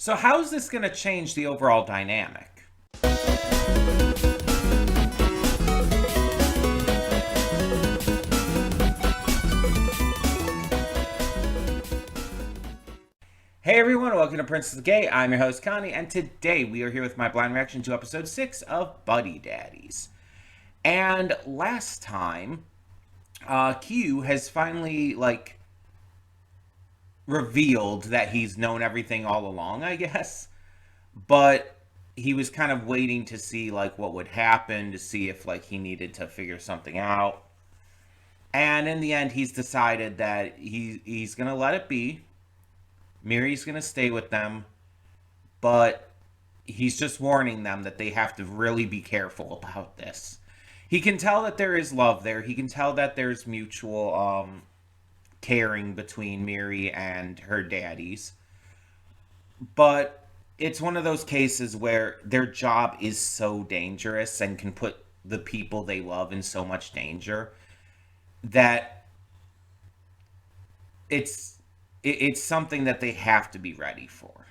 So how's this going to change the overall dynamic? Hey everyone, welcome to Princess Gay. I'm your host Connie, and today we are here with my blind reaction to episode 6 of Buddy Daddies. And last time, Q has finally, revealed that he's known everything all along, I guess. But he was kind of waiting to see, what would happen, to see if, he needed to figure something out. And in the end, he's decided that he's going to let it be. Miri's going to stay with them, but he's just warning them that they have to really be careful about this. He can tell that there is love there. He can tell that there's mutual caring between Miri and her daddies. But it's one of those cases where their job is so dangerous and can put the people they love in so much danger that it's something that they have to be ready for.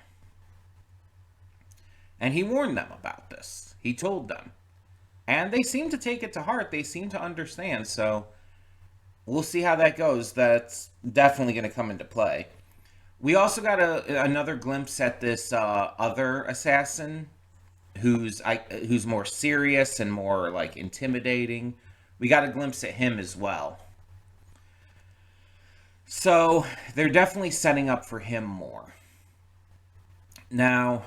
And he warned them about this. He told them. And they seem to take it to heart. They seem to understand. So we'll see how that goes. That's definitely going to come into play. We also got another glimpse at this other assassin who's more serious and more intimidating. We got a glimpse at him as well. So they're definitely setting up for him more. Now,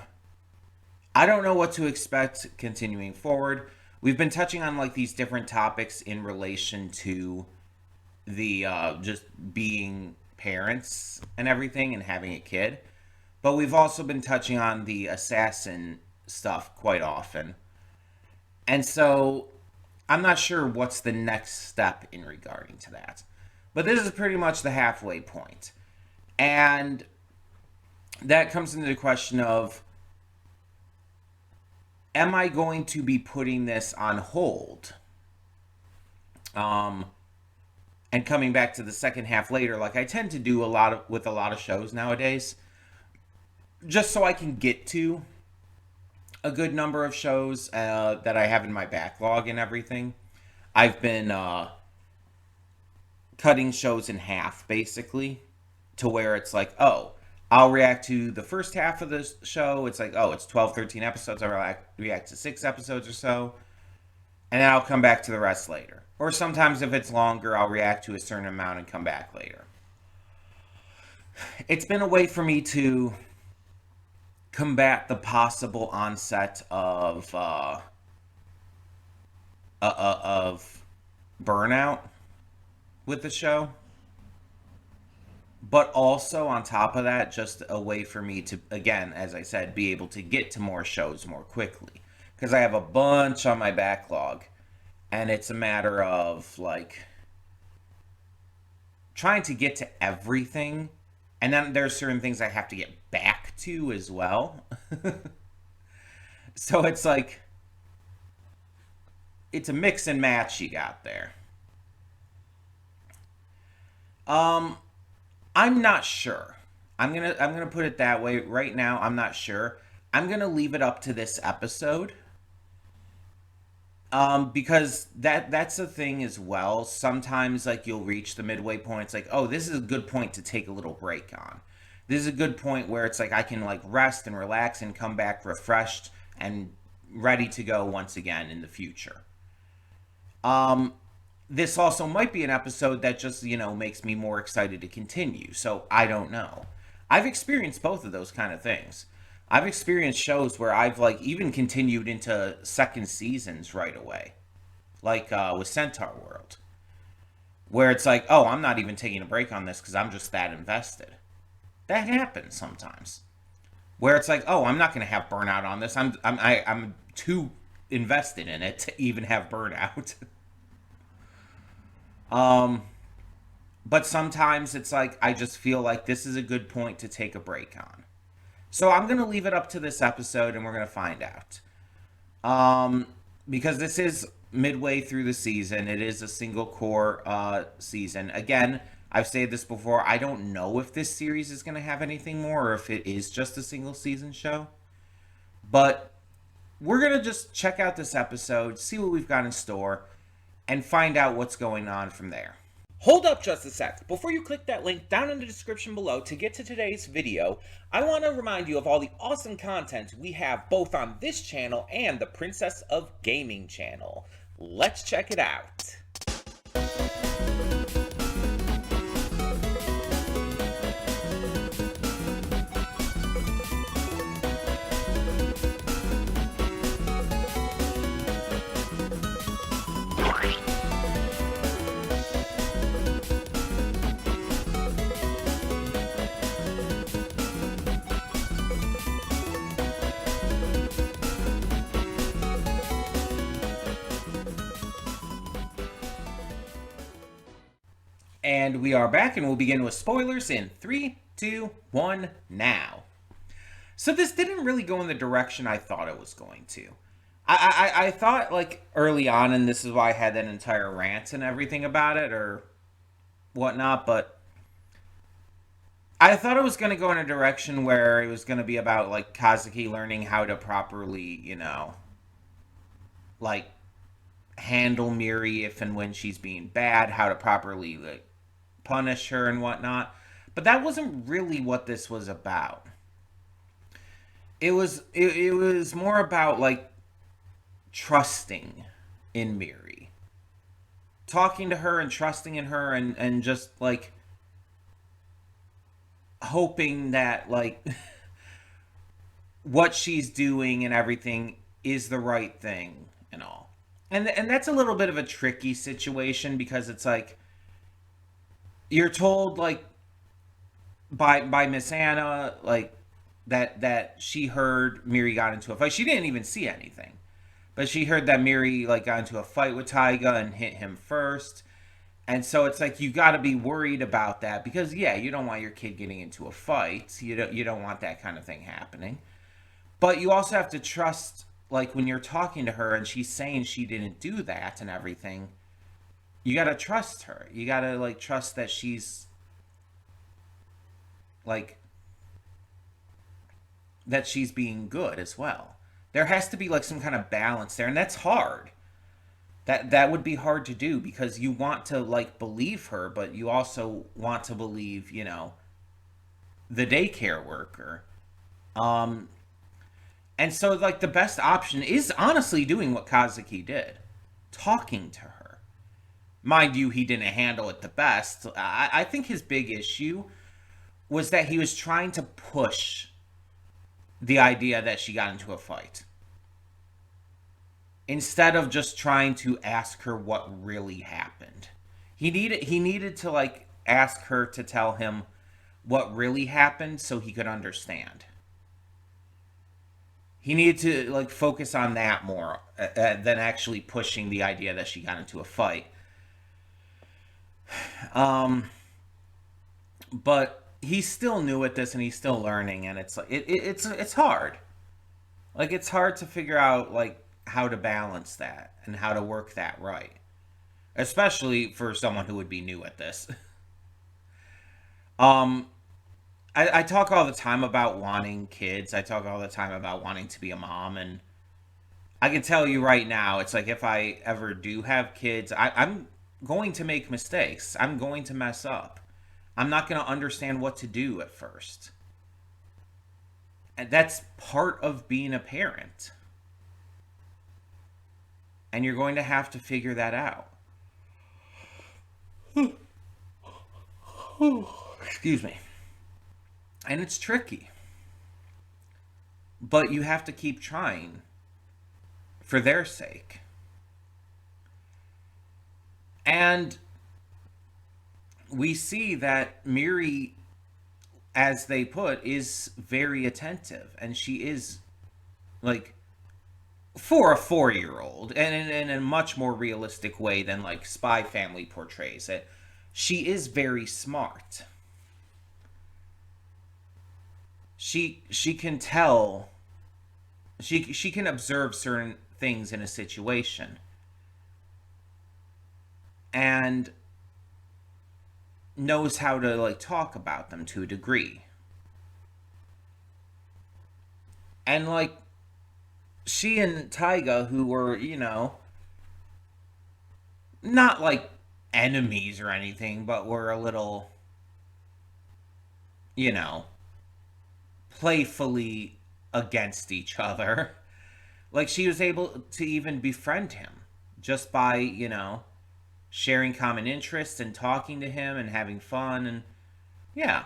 I don't know what to expect continuing forward. We've been touching on these different topics in relation to the just being parents and everything and having a kid. But we've also been touching on the assassin stuff quite often. And so I'm not sure what's the next step in regarding to that. But this is pretty much the halfway point. And that comes into the question of, am I going to be putting this on hold? And coming back to the second half later, like I tend to do with a lot of shows nowadays, just so I can get to a good number of shows that I have in my backlog and everything. I've been cutting shows in half, basically, to where it's I'll react to the first half of the show. It's it's 12, 13 episodes. I'll react to 6 episodes or so. And then I'll come back to the rest later. Or sometimes if it's longer, I'll react to a certain amount and come back later. It's been a way for me to combat the possible onset of burnout with the show. But also, on top of that, just a way for me to, again, as I said, be able to get to more shows more quickly. Because I have a bunch on my backlog. And it's a matter of, trying to get to everything. And then there's certain things I have to get back to as well. So it's it's a mix and match you got there. I'm not sure. I'm gonna put it that way. Right now, I'm not sure. I'm gonna leave it up to this episode. Because that's the thing as well. Sometimes you'll reach the midway point. It's oh, this is a good point to take a little break on. This is a good point where it's I can rest and relax and come back refreshed and ready to go once again in the future. This also might be an episode that just, makes me more excited to continue. So I don't know. I've experienced both of those kind of things. I've experienced shows where I've even continued into second seasons right away. With Centaur World. Where it's oh, I'm not even taking a break on this because I'm just that invested. That happens sometimes. Where it's oh, I'm not going to have burnout on this. I'm too invested in it to even have burnout. But sometimes it's I just feel this is a good point to take a break on. So I'm going to leave it up to this episode and we're going to find out. Because this is midway through the season. It is a single core season. Again, I've said this before. I don't know if this series is going to have anything more or if it is just a single season show. But we're going to just check out this episode, see what we've got in store, and find out what's going on from there. Hold up just a sec. Before you click that link down in the description below to get to today's video, I want to remind you of all the awesome content we have both on this channel and the Princess of Gaming channel. Let's check it out. And we are back, and we'll begin with spoilers in 3, 2, 1, now. So this didn't really go in the direction I thought it was going to. I thought, like, early on, and this is why I had that entire rant and everything about it, or whatnot, but I thought it was going to go in a direction where it was going to be about, like, Kazuki learning how to properly, you know, like, handle Miri if and when she's being bad, how to properly, like, punish her and whatnot. But that wasn't really what this was about. It was more about, like, trusting in Miri, talking to her and trusting in her, and just, like, hoping that, like, what she's doing and everything is the right thing and all. And that's a little bit of a tricky situation, because it's like, you're told, like, by Miss Anna, like, that she heard Miri got into a fight. She didn't even see anything, but she heard that Miri, like, got into a fight with Taiga and hit him first. And so it's like, you got to be worried about that, because yeah, you don't want your kid getting into a fight. You don't want that kind of thing happening. But you also have to trust, like, when you're talking to her and she's saying she didn't do that and everything, you gotta trust her. You gotta, like, trust that she's, like, that she's being good as well. There has to be, like, some kind of balance there, and that's hard. That would be hard to do, because you want to, like, believe her, but you also want to believe, you know, the daycare worker. And so, like, the best option is honestly doing what Kazuki did. Talking to her. Mind you, he didn't handle it the best. I think his big issue was that he was trying to push the idea that she got into a fight, instead of just trying to ask her what really happened. He needed to, like, ask her to tell him what really happened so he could understand. He needed to, like, focus on that more than actually pushing the idea that she got into a fight. But he's still new at this, and he's still learning, and it's like, it's hard. Like, it's hard to figure out, like, how to balance that and how to work that right, especially for someone who would be new at this. I talk all the time about wanting kids. I talk all the time about wanting to be a mom, and I can tell you right now, it's like, if I ever do have kids, I'm going to make mistakes. I'm going to mess up. I'm not going to understand what to do at first. And that's part of being a parent. And you're going to have to figure that out. Excuse me. And it's tricky. But you have to keep trying for their sake. And we see that Miri, as they put, is very attentive. And she is, like, for a 4-year-old, and in a much more realistic way than, like, Spy Family portrays it, she is very smart. She can tell, she can observe certain things in a situation. And knows how to like talk about them to a degree. And like she and Tyga, who were, not like enemies or anything, but were a little, you know, playfully against each other. Like she was able to even befriend him just by, sharing common interests and talking to him and having fun, and yeah.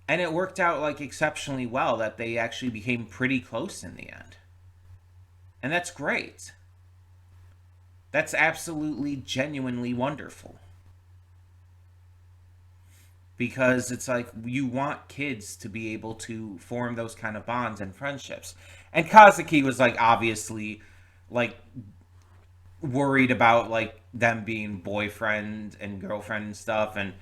And it worked out like exceptionally well that they actually became pretty close in the end. And that's great. That's absolutely genuinely wonderful. Because it's like you want kids to be able to form those kind of bonds and friendships. And Kazuki was like obviously like worried about like them being boyfriend and girlfriend and stuff, and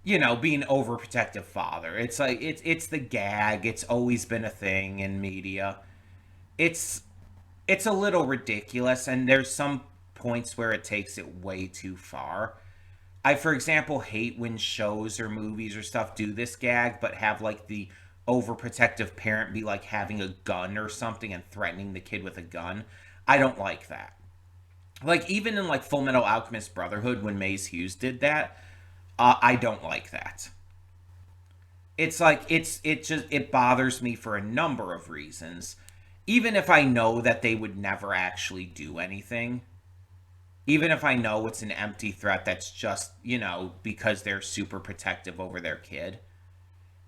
being overprotective father. It's like it's the gag. It's always been a thing in media. It's it's a little ridiculous, and there's some points where it takes it way too far. I, for example, hate when shows or movies or stuff do this gag, but have like the overprotective parent be like having a gun or something and threatening the kid with a gun. I don't like that. Like even in like Full Metal Alchemist Brotherhood, when Maze Hughes did that, I don't like that. It's like it bothers me for a number of reasons. Even if I know that they would never actually do anything, even if I know it's an empty threat that's just, because they're super protective over their kid,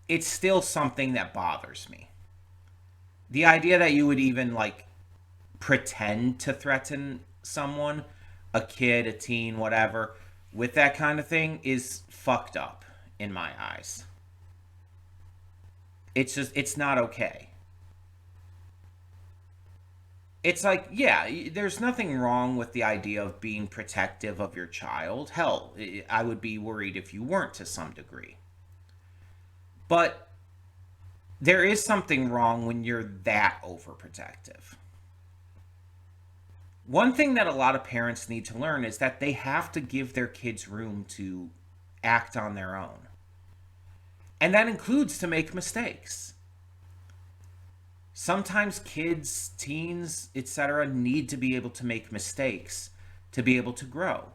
it's still something that bothers me. The idea that you would even like pretend to threaten someone, a kid, a teen, whatever, with that kind of thing is fucked up in my eyes. It's not okay. It's like, yeah, there's nothing wrong with the idea of being protective of your child. Hell, I would be worried if you weren't to some degree. But there is something wrong when you're that overprotective. One thing that a lot of parents need to learn is that they have to give their kids room to act on their own. And that includes to make mistakes. Sometimes kids, teens, etc., need to be able to make mistakes to be able to grow.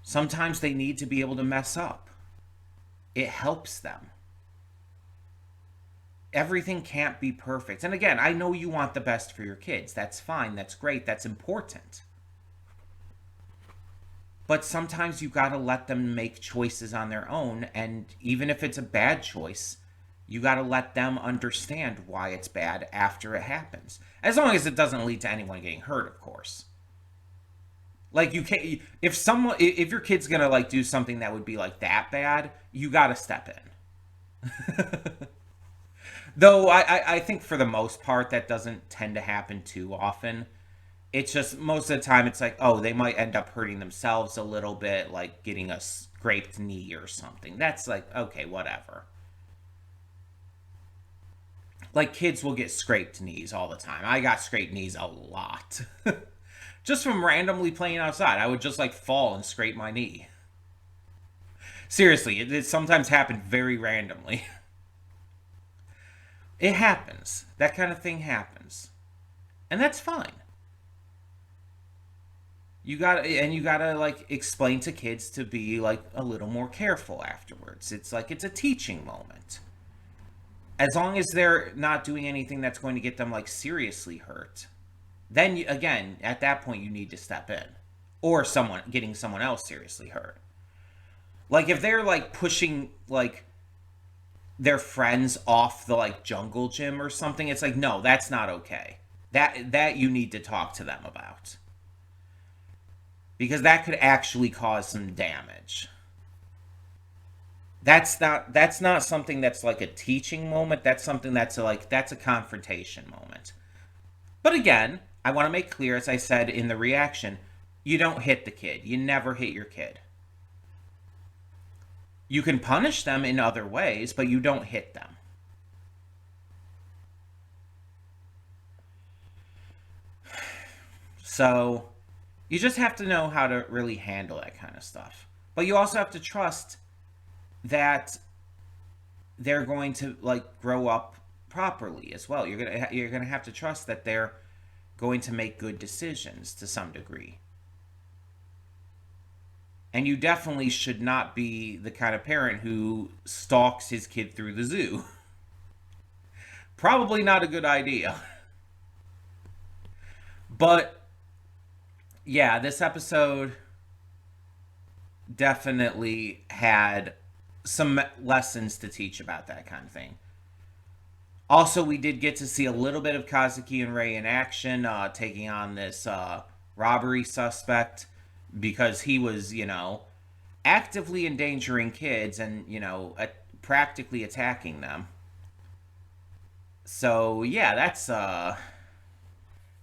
Sometimes they need to be able to mess up. It helps them. Everything can't be perfect. And again, I know you want the best for your kids. That's fine. That's great. That's important. But sometimes you got to let them make choices on their own. And even if it's a bad choice, you got to let them understand why it's bad after it happens. As long as it doesn't lead to anyone getting hurt, of course. Like you can't if your kid's going to like do something that would be like that bad, you got to step in. Though I think for the most part that doesn't tend to happen too often. It's just most of the time it's like, oh, they might end up hurting themselves a little bit, like getting a scraped knee or something. That's like, okay, whatever. Like kids will get scraped knees all the time. I got scraped knees a lot. Just from randomly playing outside. I would just like fall and scrape my knee. Seriously, it sometimes happened very randomly. It happens. That kind of thing happens. And that's fine. You gotta like explain to kids to be like a little more careful afterwards. It's like it's a teaching moment. As long as they're not doing anything that's going to get them like seriously hurt, then again at that point you need to step in, or someone getting someone else seriously hurt. Like if they're like pushing like their friends off the like jungle gym or something, it's like no, that's not okay. That you need to talk to them about, because that could actually cause some damage. That's not something that's like a teaching moment. That's something that's a confrontation moment. But again, I want to make clear, as I said in the reaction, you don't hit the kid. You never hit your kid. You can punish them in other ways, but you don't hit them. So you just have to know how to really handle that kind of stuff. But you also have to trust that they're going to like grow up properly as well. You're gonna have to trust that they're going to make good decisions to some degree. And you definitely should not be the kind of parent who stalks his kid through the zoo. Probably not a good idea. But yeah, this episode definitely had some lessons to teach about that kind of thing. Also, we did get to see a little bit of Kazuki and Ray in action, taking on this robbery suspect because he was, actively endangering kids and, practically attacking them. So, yeah,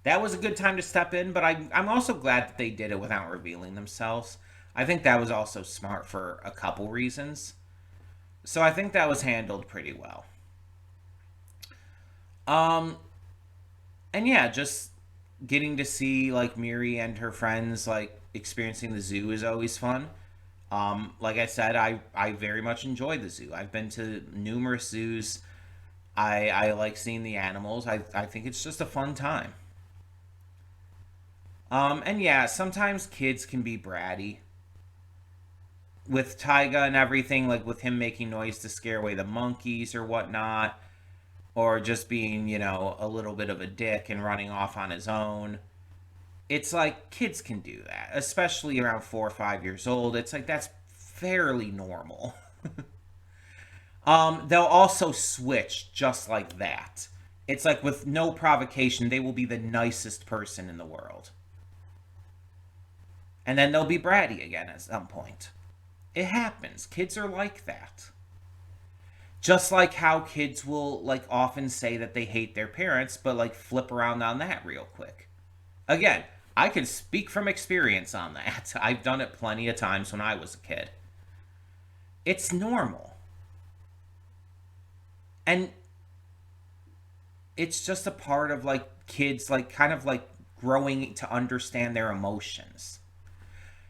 that was a good time to step in, but I'm also glad that they did it without revealing themselves. I think that was also smart for a couple reasons. So I think that was handled pretty well. Um, and yeah, just getting to see like Miri and her friends like experiencing the zoo is always fun. Like I said, I very much enjoy the zoo. I've been to numerous zoos. I like seeing the animals. I think it's just a fun time. And yeah, sometimes kids can be bratty. With Tyga and everything, like with him making noise to scare away the monkeys or whatnot, or just being, a little bit of a dick and running off on his own. It's like kids can do that, especially around 4 or 5 years old. It's like that's fairly normal. They'll also switch just like that. It's like with no provocation, they will be the nicest person in the world. And then they'll be bratty again at some point. It happens. Kids are like that. Just like how kids will like often say that they hate their parents, but like flip around on that real quick. Again, I can speak from experience on that. I've done it plenty of times when I was a kid. It's normal. And it's just a part of like kids like kind of like growing to understand their emotions.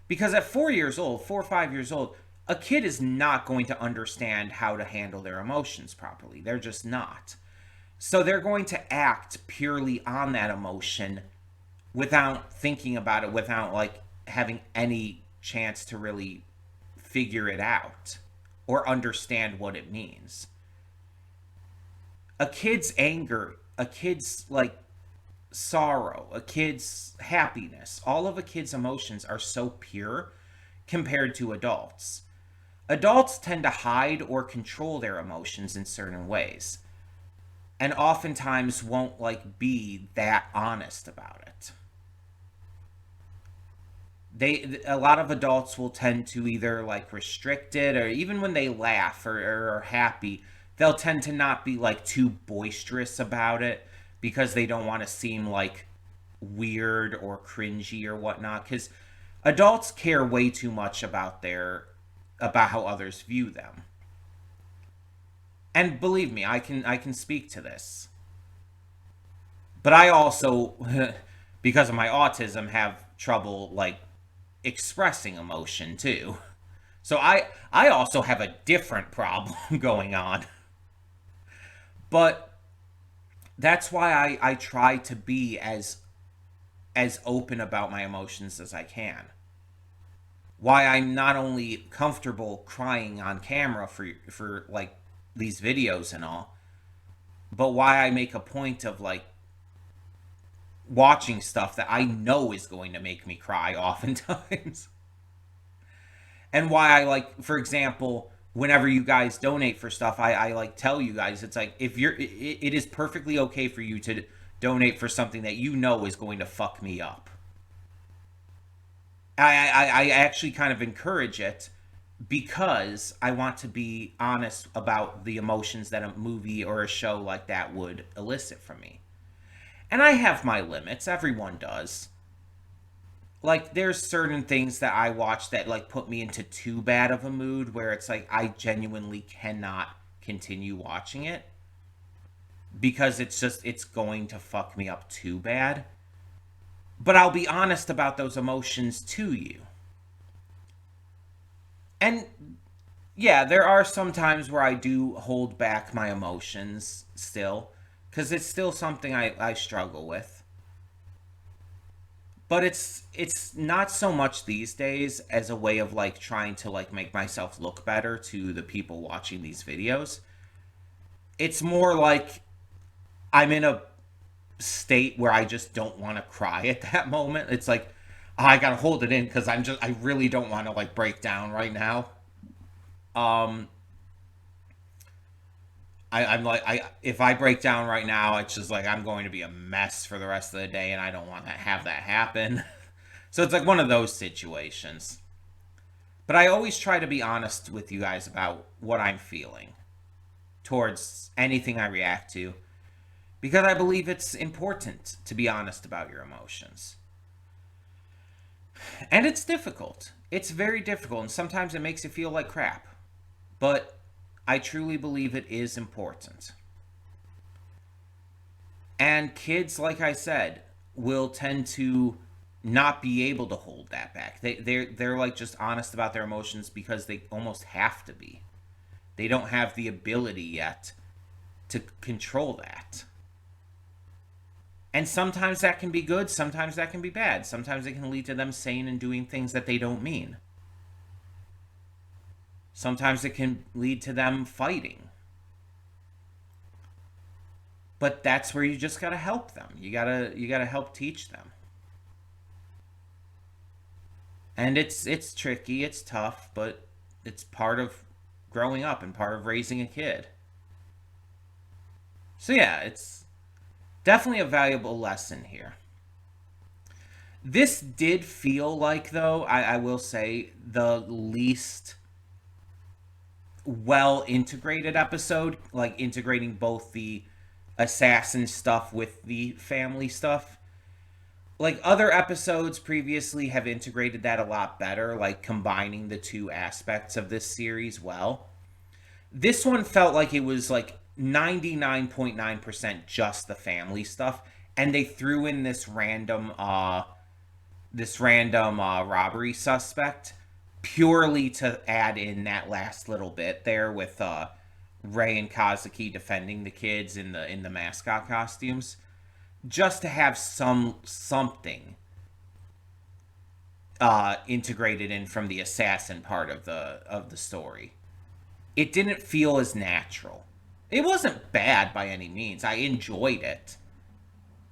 Because at 4 years old, 4 or 5 years old, a kid is not going to understand how to handle their emotions properly. They're just not. So they're going to act purely on that emotion without thinking about it, without like having any chance to really figure it out or understand what it means. A kid's anger, a kid's like sorrow, a kid's happiness, all of a kid's emotions are so pure compared to adults. Adults tend to hide or control their emotions in certain ways, and oftentimes won't like be that honest about it. A lot of adults will tend to either like restrict it, or even when they laugh or are happy, they'll tend to not be like too boisterous about it because they don't want to seem like weird or cringy or whatnot, because adults care way too much about how others view them. And believe me, I can speak to this. But I also because of my autism have trouble like expressing emotion too. So I also have a different problem going on. But that's why I try to be as open about my emotions as I can. Why I'm not only comfortable crying on camera for like these videos and all, but why I make a point of like watching stuff that I know is going to make me cry oftentimes. And why I like, for example, whenever you guys donate for stuff, I like tell you guys it's like if it is perfectly okay for you to donate for something that you know is going to fuck me up. I actually kind of encourage it because I want to be honest about the emotions that a movie or a show like that would elicit from me. And I have my limits, everyone does. Like there's certain things that I watch that like put me into too bad of a mood where it's like I genuinely cannot continue watching it because it's going to fuck me up too bad. But I'll be honest about those emotions to you. And yeah, there are some times where I do hold back my emotions still, because it's still something I struggle with. But it's not so much these days as a way of like trying to like make myself look better to the people watching these videos. It's more like I'm in a state where I just don't want to cry at that moment. It's like, oh, I gotta hold it in because I really don't want to like break down right now. Um, I'm like, if I break down right now, it's just like I'm going to be a mess for the rest of the day, and I don't want to have that happen. So it's like one of those situations. But I always try to be honest with you guys about what I'm feeling towards anything I react to, because I believe it's important to be honest about your emotions. And it's difficult. It's very difficult, and sometimes it makes you feel like crap. But I truly believe it is important. And kids, like I said, will tend to not be able to hold that back. They're like just honest about their emotions because they almost have to be. They don't have the ability yet to control that. And sometimes that can be good, sometimes that can be bad. Sometimes it can lead to them saying and doing things that they don't mean. Sometimes it can lead to them fighting. But that's where you just gotta help them. You gotta help teach them. And it's tricky, it's tough, but it's part of growing up and part of raising a kid. So yeah, it's definitely a valuable lesson here. This did feel like, though, I will say, the least well integrated episode, like integrating both the assassin stuff with the family stuff. Like other episodes previously have integrated that a lot better, like combining the two aspects of this series well. This one felt like it was like 99.9% just the family stuff, and they threw in this random robbery suspect purely to add in that last little bit there with Ray and Kazuki defending the kids in the mascot costumes, just to have something integrated in from the assassin part of the story. It didn't feel as natural. It wasn't bad by any means. I enjoyed it,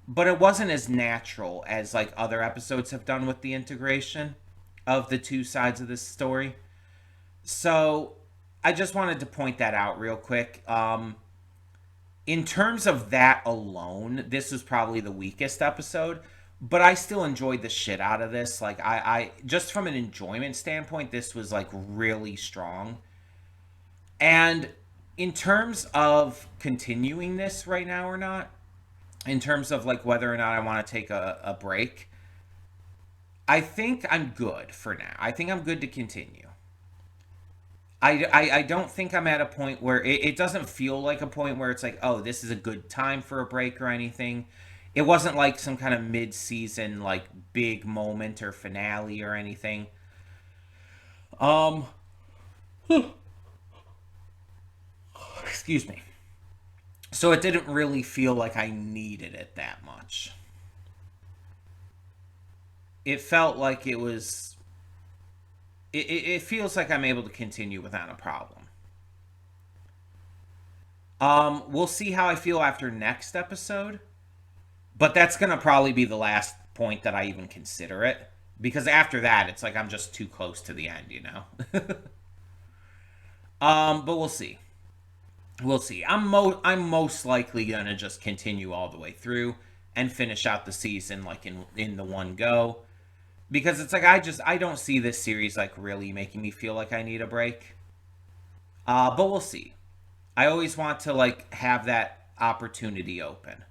but it wasn't as natural as like other episodes have done with the integration of the two sides of this story. So I just wanted to point that out real quick. In terms of that alone, this was probably the weakest episode, but I still enjoyed the shit out of this. Like I just from an enjoyment standpoint, this was like really strong. And in terms of continuing this right now or not, in terms of like whether or not I want to take a break, I think I'm good for now. I think I'm good to continue. I don't think I'm at a point where it doesn't feel like a point where it's like, oh, this is a good time for a break or anything. It wasn't like some kind of mid-season like big moment or finale or anything. Um, excuse me. So it didn't really feel like I needed it that much. It felt like it was. It feels like I'm able to continue without a problem. We'll see how I feel after next episode, but that's gonna probably be the last point that I even consider it, because after that, it's like I'm just too close to the end, you know. But we'll see. We'll see. I'm most likely gonna just continue all the way through and finish out the season like in the one go, because it's like I don't see this series like really making me feel like I need a break. But we'll see. I always want to like have that opportunity open.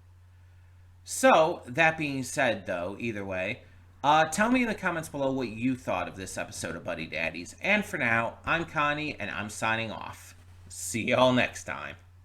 So that being said, though, either way, tell me in the comments below what you thought of this episode of Buddy Daddies. And for now, I'm Connie, and I'm signing off. See y'all next time.